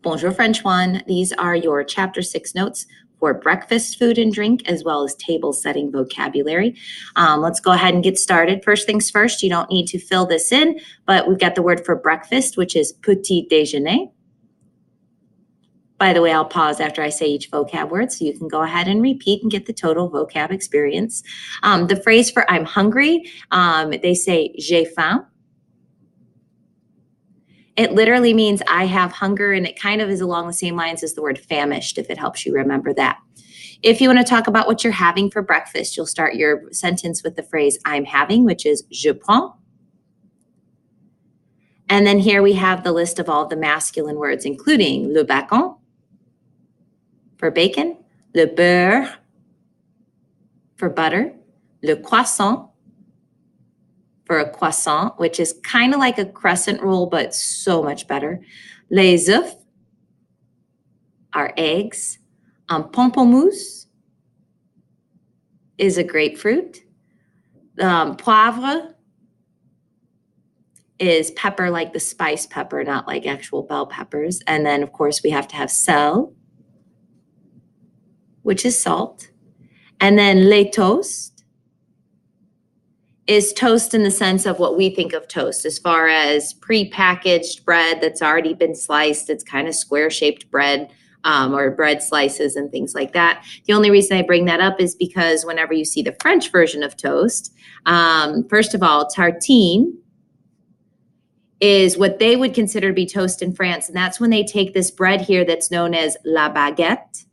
Bonjour, French one. These are your Chapter 6 notes for breakfast food and drink, as well as table setting vocabulary. Let's go ahead and get started. First things first, you don't need to fill this in, but we've got the word for breakfast, which is petit déjeuner. By the way, I'll pause after I say each vocab word, so you can go ahead and repeat and get the total vocab experience. The phrase for I'm hungry, they say j'ai faim. It literally means I have hunger, and it kind of is along the same lines as the word famished, if it helps you remember that. If you want to talk about what you're having for breakfast, you'll start your sentence with the phrase I'm having, which is je prends. And then here we have the list of all the masculine words, including le bacon for bacon, le beurre for butter, le croissant for a croissant, which is kind of like a crescent roll, but so much better. Les œufs are eggs. Pamplemousse is a grapefruit. Poivre is pepper, like the spice pepper, not like actual bell peppers. And then, of course, we have to have sel, which is salt. And then les toasts is toast in the sense of what we think of toast, as far as pre-packaged bread that's already been sliced. It's kind of square-shaped bread, or bread slices and things like that. The only reason I bring that up is because whenever you see the French version of toast, first of all, tartine is what they would consider to be toast in France. And that's when they take this bread here that's known as la baguette,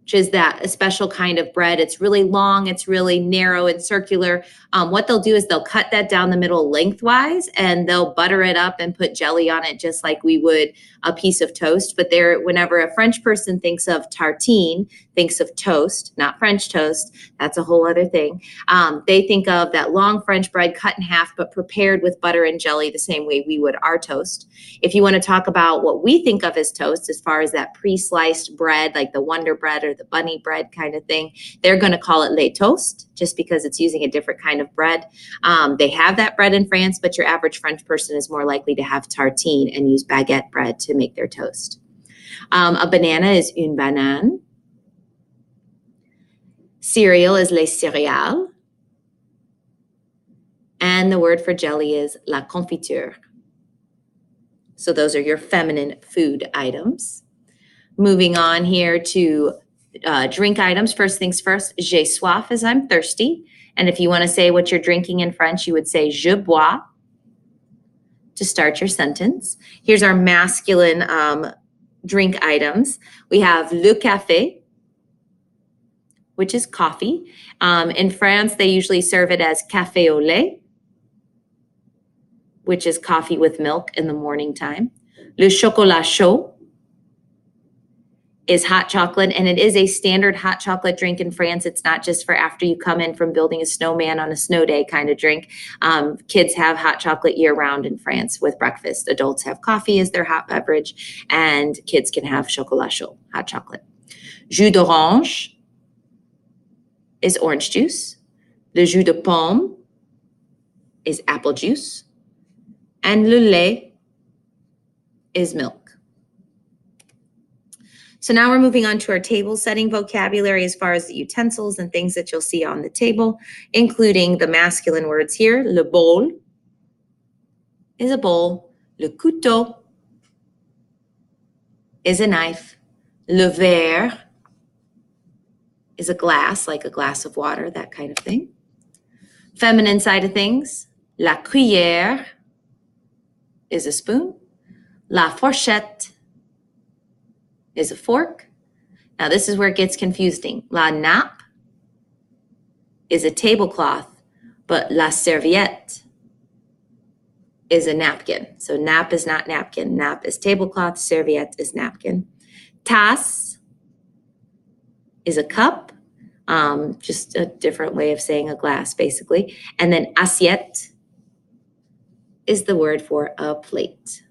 which is that a special kind of bread. It's really long, it's really narrow and circular. What they'll do is they'll cut that down the middle lengthwise, and they'll butter it up and put jelly on it just like we would a piece of toast. But whenever a French person thinks of tartine, thinks of toast, not French toast, that's a whole other thing. They think of that long French bread cut in half but prepared with butter and jelly the same way we would our toast. If you want to talk about what we think of as toast, as far as that pre-sliced bread, like the Wonder Bread or the bunny bread kind of thing, they're going to call it les toasts, just because it's using a different kind of bread. They have that bread in France, but your average French person is more likely to have tartine and use baguette bread to make their toast. A banana is une banane. Cereal is les céréales. And the word for jelly is la confiture. So those are your feminine food items. Moving on here to drink items. First things first, j'ai soif is I'm thirsty. And if you want to say what you're drinking in French, you would say je bois to start your sentence. Here's our masculine drink items. We have le café, which is coffee. In France, they usually serve it as café au lait, which is coffee with milk in the morning time. Le chocolat chaud is hot chocolate, and it is a standard hot chocolate drink in France. It's not just for after you come in from building a snowman on a snow day kind of drink. Kids have hot chocolate year-round in France with breakfast. Adults have coffee as their hot beverage, and kids can have chocolat chaud, hot chocolate. Jus d'orange is orange juice. Le jus de pomme is apple juice. And le lait is milk. So now we're moving on to our table setting vocabulary as far as the utensils and things that you'll see on the table, including the masculine words here. Le bol is a bowl. Le couteau is a knife. Le verre is a glass, like a glass of water, that kind of thing. Feminine side of things, la cuillère is a spoon. La fourchette is a fork. Now this is where it gets confusing. La nappe is a tablecloth, but la serviette is a napkin. So nappe is not napkin. Nappe is tablecloth, serviette is napkin. Tasse is a cup, just a different way of saying a glass, basically. And then assiette is the word for a plate.